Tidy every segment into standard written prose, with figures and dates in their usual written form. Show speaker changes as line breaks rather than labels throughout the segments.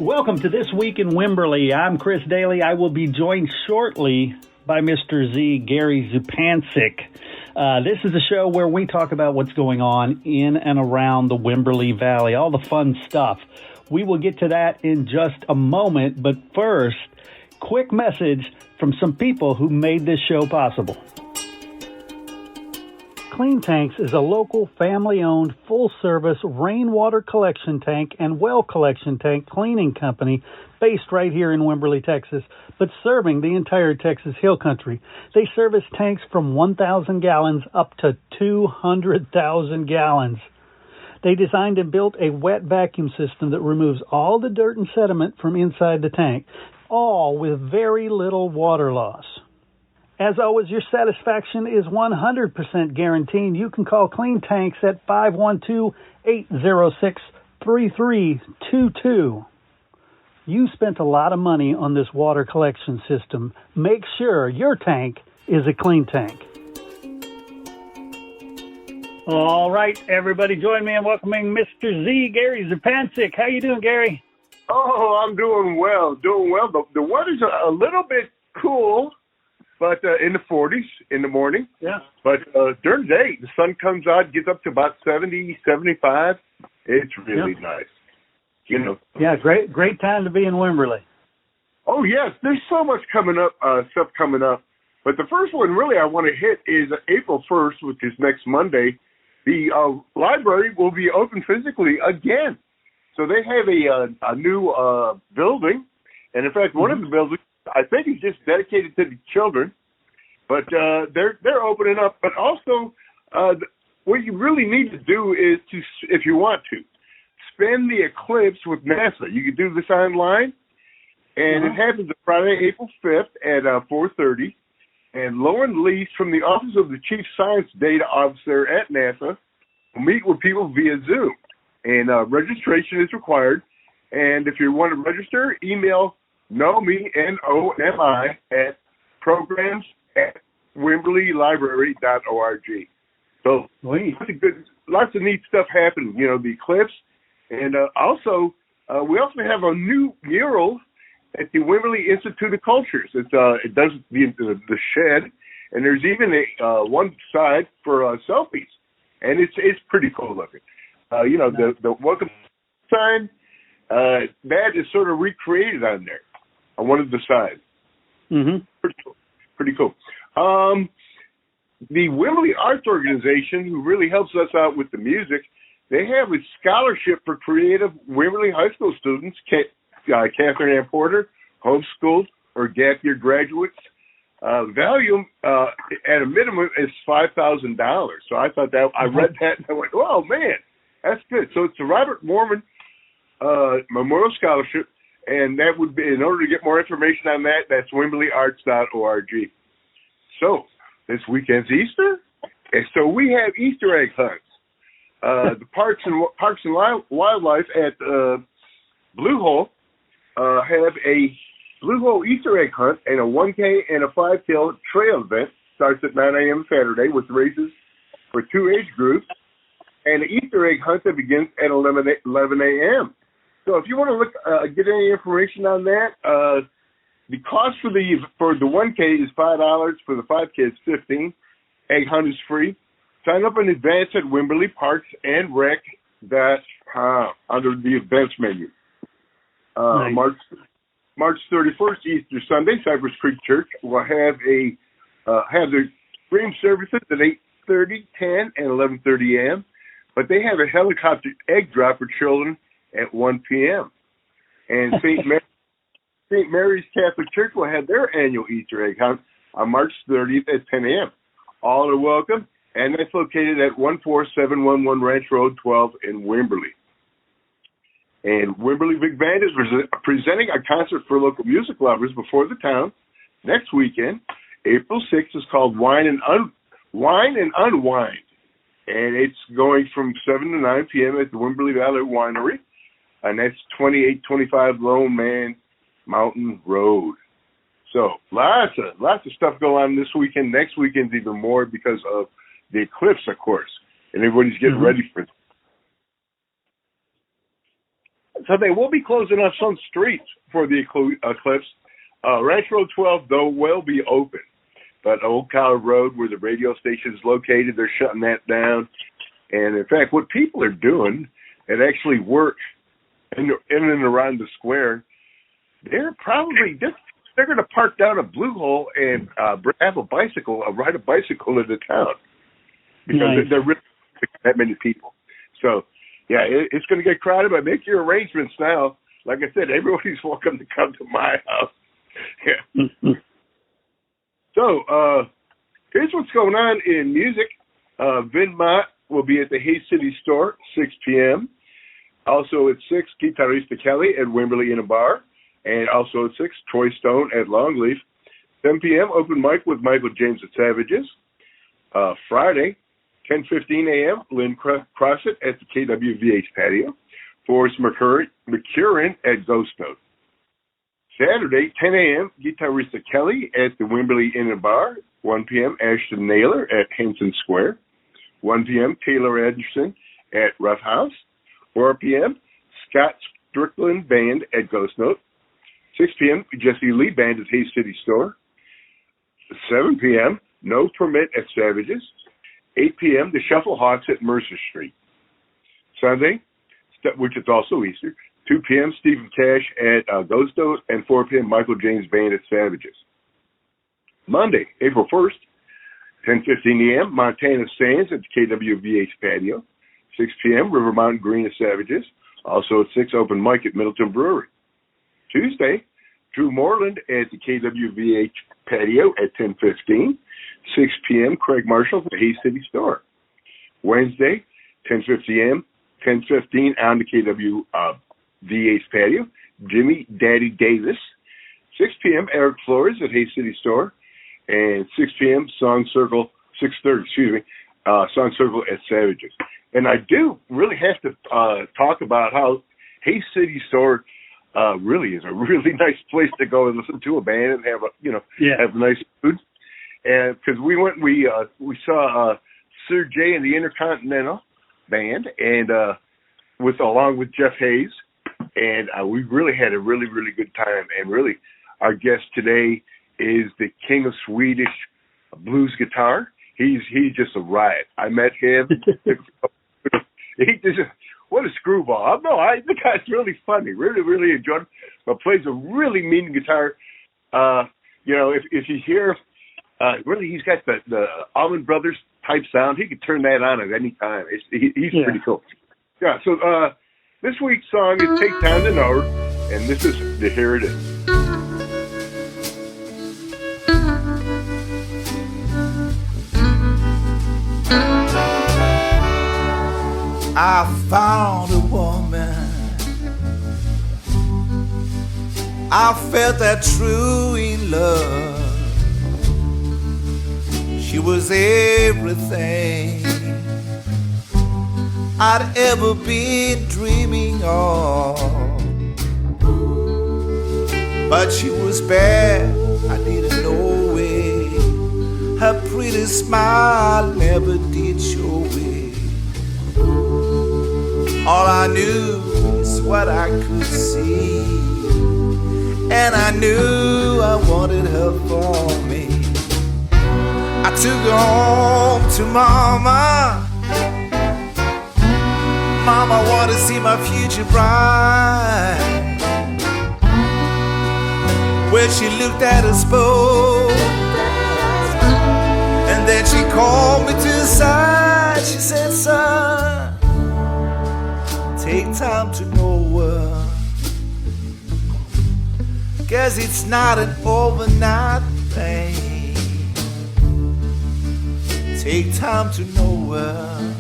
Welcome to This Week in Wimberley. I'm Chris Doelle. I will be joined shortly by Mr. Z, Gary Zupancic. This is a show where we talk about what's going on in and around the Wimberley Valley, all the fun stuff. We will get to that in just a moment, but first, quick message from some people who made this show possible. Clean Tanks is a local, family-owned, full-service rainwater collection tank and well collection tank cleaning company based right here in Wimberley, Texas, but serving the entire Texas Hill Country. They service tanks from 1,000 gallons up to 200,000 gallons. They designed and built a wet vacuum system that removes all the dirt and sediment from inside the tank, all with very little water loss. As always, your satisfaction is 100% guaranteed. You can call Clean Tanks at 512-806-3322. You spent a lot of money on this water collection system. Make sure your tank is a clean tank. All right, everybody, join me in welcoming Mr. Z, Gary Zupancic. How you doing, Gary?
Oh, I'm doing well. The weather's a little bit cool. But in the 40s in the morning.
Yeah.
But during the day, the sun comes out, gets up to about 70, 75. It's really nice. You know.
Yeah, great time to be in Wimberley.
Oh, yes. There's so much stuff coming up. But the first one really I want to hit is April 1st, which is next Monday. The library will be open physically again. So they have a new building. And, in fact, one of the buildings, I think it's just dedicated to the children, but they're opening up. But also, what you really need to do is to, if you want to, spend the eclipse with NASA. You can do this online, and it happens Friday, April 5th at 4:30. And Lauren Lease from the Office of the Chief Science Data Officer at NASA will meet with people via Zoom, and registration is required. And if you want to register, email Nomi, N-O-M-I, at programs@wimberleylibrary.org. So lots of neat stuff happening, you know, the eclipse. And also, we also have a new mural at the Wimberley Institute of Cultures. It does the shed, and there's even one side for selfies. And it's pretty cool looking. You know, the welcome sign, that is sort of recreated on there. On one of the sides.
Mm-hmm.
Pretty cool. The Wimberley Arts Organization, who really helps us out with the music, they have a scholarship for creative Wimberley High School students, Catherine Ann Porter, homeschooled or gap year graduates. Value at a minimum is $5,000. So I thought that, I read that and I went, oh man, that's good. So it's the Robert Mormon Memorial Scholarship. And that would be, in order to get more information on that, that's wimberleyarts.org. So, this weekend's Easter, and so we have Easter egg hunts. The Parks and Wildlife at Blue Hole have a Blue Hole Easter egg hunt and a 1K and a 5K trail event. Starts at 9 a.m. Saturday with races for 2 age groups, and an Easter egg hunt that begins at 11 a.m. So if you want to look, get any information on that, the cost for the 1K is $5. For the 5K, it's $15. Egg hunt is free. Sign up in advance at Wimberley Parks and Rec under the events menu. Nice. March 31st, Easter Sunday, Cypress Creek Church will have their stream services at 8:30, 10, and 11:30 a.m. But they have a helicopter egg drop for children at 1 p.m. And St. Mary's Catholic Church will have their annual Easter egg hunt on March 30th at 10 a.m. All are welcome, and that's located at 14711 Ranch Road 12 in Wimberley. And Wimberley Big Band is presenting a concert for local music lovers before the town next weekend. April 6th is called Wine and Unwind. And it's going from 7 to 9 p.m. at the Wimberley Valley Winery. and that's 2825 Lone Man Mountain Road. So lots of stuff going on this weekend. Next weekend's even more because of the eclipse, of course, and everybody's getting ready for it. So they will be closing up some streets for the eclipse. Ranch Road 12, though, will be open. But Old Cow Road, where the radio station is located, they're shutting that down. And, in fact, what people are doing that actually work in and around the square, they're probably they're going to park down a Blue Hole and have ride a bicycle into town. Because they're really that many people. So, yeah, it's going to get crowded, but make your arrangements now. Like I said, everybody's welcome to come to my house. Yeah. So, here's what's going on in music. Vin Mott will be at the Hay City Store, 6 p.m. Also at 6, Guitarista Kelly at Wimberley in a Bar. And also at 6, Troy Stone at Longleaf. 7 p.m., open mic with Michael James at Savages. Friday, 10:15 a.m., Lynn Crossett at the KWVH patio. Forrest McCurran at Ghost Note. Saturday, 10 a.m., Guitarista Kelly at the Wimberley Inn and Bar. 1 p.m., Ashton Naylor at Henson Square. 1 p.m., Taylor Anderson at Rough House. 4 p.m., Scott Strickland Band at Ghost Note. 6 p.m., Jesse Lee Band at Hay City Store. 7 p.m., No Permit at Savages. 8 p.m., the Shuffle Hawks at Mercer Street. Sunday, which is also Easter, 2 p.m., Stephen Cash at Ghost Note, and 4 p.m., Michael James Band at Savages. Monday, April 1st, 10:15 a.m., Montana Sands at the KWVH patio. 6 p.m., River Mountain Green at Savages. Also at 6, open mic at Middleton Brewery. Tuesday, Drew Moreland at the KWVH patio at 10:15. 6 p.m., Craig Marshall at the Hay City Store. Wednesday, 10:15 on the KWVH patio, Jimmy Daddy Davis. 6 p.m., Eric Flores at Hay City Store. And 6 p.m., Song Circle at Savages. And I do really have to talk about how Hay City Store really is a really nice place to go and listen to a band and have nice food. And because we saw Sir Jay and the Intercontinental Band, and along with Jeff Hayes, and we really had a really, really good time. And really, our guest today is the king of Swedish blues guitar. He's just a riot. I met him. What a screwball! The guy's really funny. Really, really enjoyed him. But plays a really mean guitar. If you hear, really, he's got the Allman Brothers type sound. He could turn that on at any time. He's pretty cool. Yeah. So this week's song is "Take Time to Know Her," and this is Here It Is.
I found a woman, I felt that true in love. She was everything I'd ever been dreaming of. But she was bad, I didn't know it. Her pretty smile never did show it. All I knew is what I could see, and I knew I wanted her for me. I took her home to Mama. Mama wanted to see my future bride. Well, she looked at us both, and then she called me to the side. She said, "Son, take time to know her, 'cause it's not an overnight thing. Take time to know her.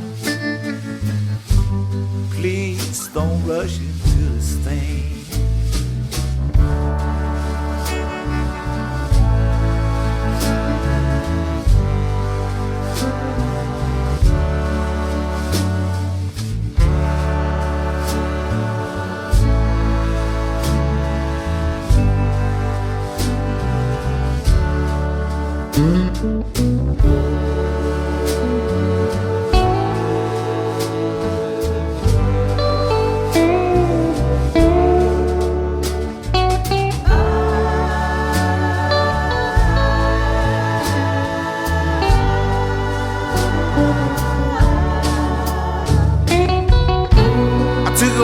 Please don't rush into this thing."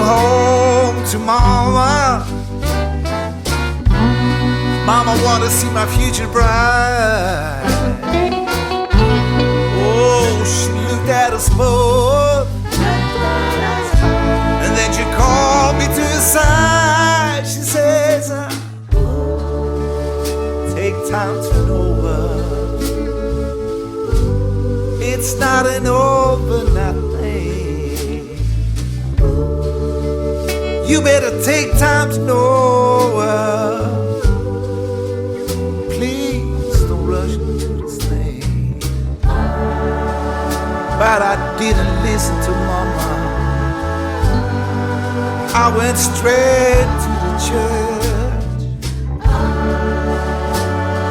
home to Mama. Mama wanna see my future bride. Oh, she looked at us both, and then she called me to her side. She says, take time to know her. It's not an overnight thing. You better take time to know her. Please don't rush into this thing. But I didn't listen to Mama. I went straight to the church.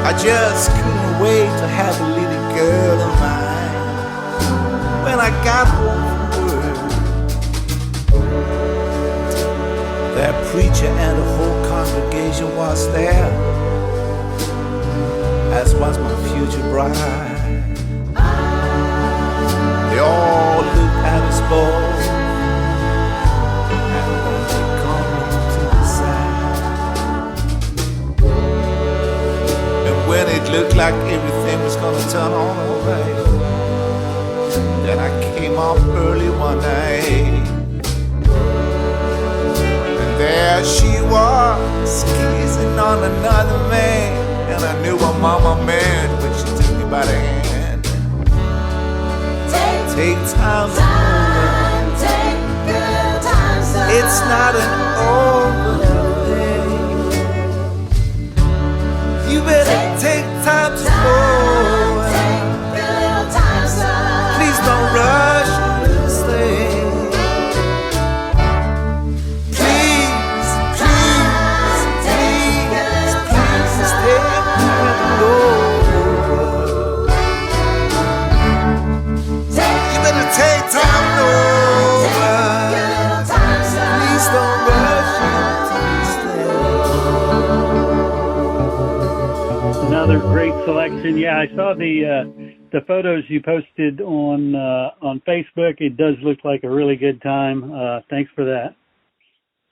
I just couldn't wait to have a little girl of mine. When I got home from work, that preacher and the whole congregation was there, as was my future bride. They all looked at us both, and then they come to the side. And when it looked like everything was gonna turn on alright, then I came up early one night, and there she was, kissing on another man. And I knew what Mama meant when she took me by the hand. Take time to know.
Take good time, son.
It's not an overnight thing. You better take time to know.
Take good time, son.
Please don't rush into this thing. Please, please, please, please stay over. You better take time to over. Please don't rush into this thing.
Another great selection. Yeah, I saw the photos you posted on Facebook. It does look like a really good time. Thanks for that.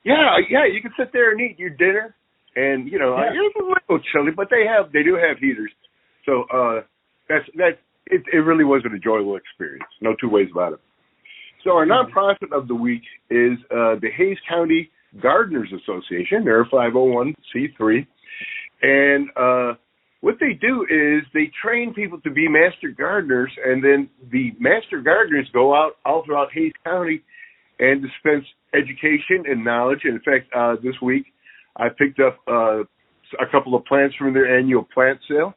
Yeah, you can sit there and eat your dinner, and it's a little chilly, but they do have heaters, so it really was an enjoyable experience. No two ways about it. So our nonprofit of the week is the Hayes County Gardeners Association. They're a 501c3, and what they do is they train people to be master gardeners, and then the master gardeners go out all throughout Hayes County and dispense education and knowledge. And in fact, this week I picked up a couple of plants from their annual plant sale.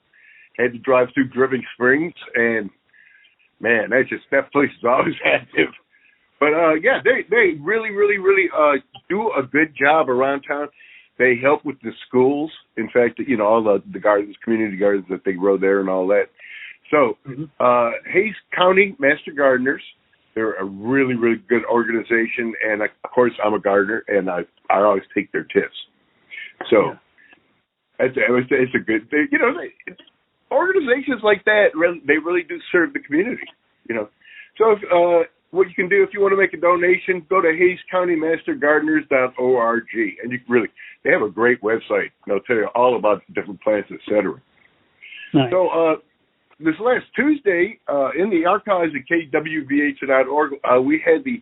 Had to drive through Dripping Springs, and man, that place is always active. But they really do a good job around town. They help with the schools. In fact, all the gardens, community gardens that they grow there and all that. So Hayes County Master Gardeners, they're a really good organization. And of course, I'm a gardener, and I always take their tips. So it's a good thing. Organizations like that, they really do serve the community. So if, what you can do if you want to make a donation, go to HayesCountyMasterGardeners.org, and they have a great website. They'll tell you all about the different plants, etc.
Nice.
So this last Tuesday, in the archives at KWVH.org, we had the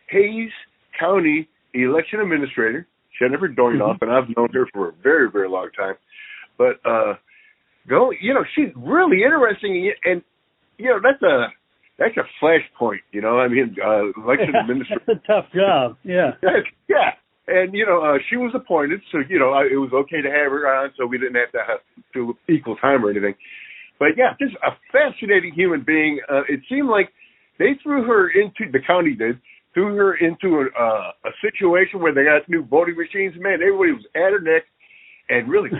Hayes County Election Administrator, Jennifer Doynoff, and I've known her for a very, very long time. But she's really interesting, and that's a flashpoint, election administrator.
That's a tough job, yeah.
Yeah, and, she was appointed, so, it was okay to have her on, so we didn't have to do equal time or anything. But, yeah, just a fascinating human being. It seemed like they the county threw her into a situation where they got new voting machines. Man, everybody was at her neck, and really,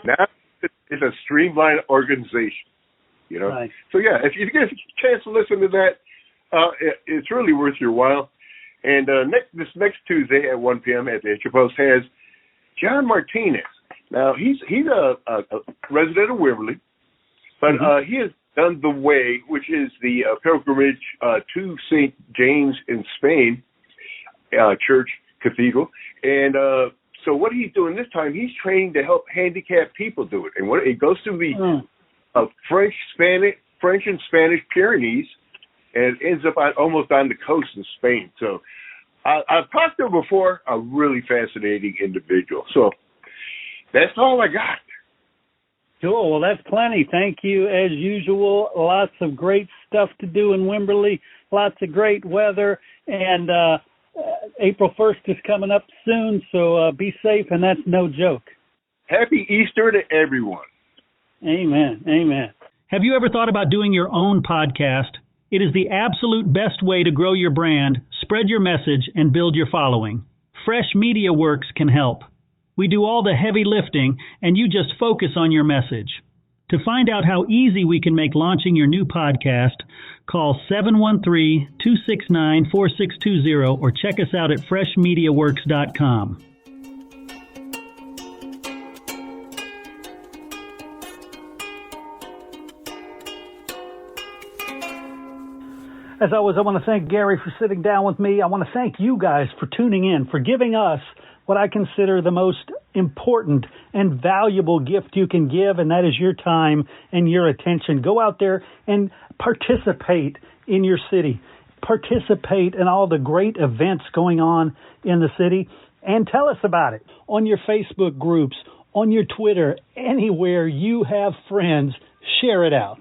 now it's a streamlined organization.
Nice.
So yeah, if you get a chance to listen to that, it's really worth your while. And this next Tuesday at 1 p.m. at the Hitcher Post has John Martinez. Now he's a resident of Wimberley, but he has done the Way, which is the pilgrimage to St. James in Spain church cathedral. And so what he's doing this time, he's training to help handicapped people do it. And it goes through the French and Spanish Pyrenees, and it ends up almost on the coast of Spain. So I've talked to him before, a really fascinating individual. So that's all I got.
Cool. Well, that's plenty. Thank you, as usual. Lots of great stuff to do in Wimberley, lots of great weather, and April 1st is coming up soon, so be safe, and that's no joke.
Happy Easter to everyone.
Amen. Amen.
Have you ever thought about doing your own podcast? It is the absolute best way to grow your brand, spread your message, and build your following. Fresh Media Works can help. We do all the heavy lifting, and you just focus on your message. To find out how easy we can make launching your new podcast, call 713-269-4620 or check us out at freshmediaworks.com.
As always, I want to thank Gary for sitting down with me. I want to thank you guys for tuning in, for giving us what I consider the most important and valuable gift you can give, and that is your time and your attention. Go out there and participate in your city. Participate in all the great events going on in the city, and tell us about it on your Facebook groups, on your Twitter, anywhere you have friends. Share it out.